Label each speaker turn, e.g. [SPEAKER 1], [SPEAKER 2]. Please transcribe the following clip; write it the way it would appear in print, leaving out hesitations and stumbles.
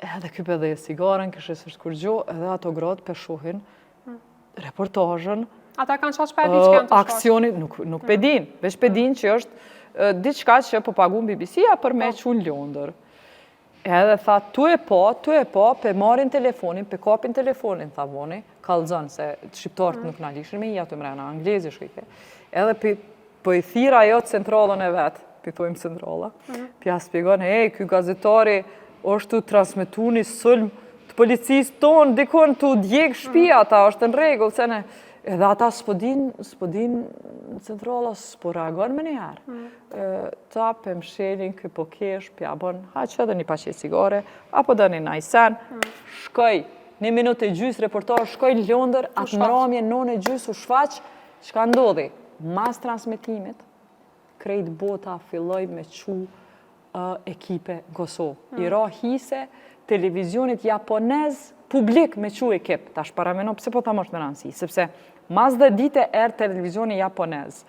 [SPEAKER 1] edhe kype dhe sigaren, kështë së kur gjo, edhe ato gratë për shohin reportajën,
[SPEAKER 2] ata kanë qaq për diçka në të
[SPEAKER 1] aksionit, nuk pedin, veç pedin që është diçka që po pagun BBC-a për me që Londër. Edhe tha, tu e po, pe marin telefonin, pe kapin telefonin, tha voni, kalëzën, se shqiptarët nuk në lishin me i atë mrena, anglezi shkike. Edhe po i thira jo centralën e vetë, pëjtojmë centrala, pja spjegon, këj gazetari është të transmitu një sulm të policisë tonë, dikon të djekë shpia ta, është në regullë, se ne, edhe ata s'podin centrala s'po reagon me njëherë. Ta për mshelin, këj po kesh, pja bon, haqë edhe një pashe cigare, apo dhe një najsen, shkoj, një minutë e gjysë reportar, shkoj në Londër, atë mramje nën e gjysë u shfaq, çka ndodhi? Mas transmitimit, krejt bota filloj me qu ekipe në Kosovë. I ra hise televizionit japonez publik me qu ekip. Ta shparameno pëse po ta mosh me rëndësi, sepse mas dhe dite erë televizioni japonez.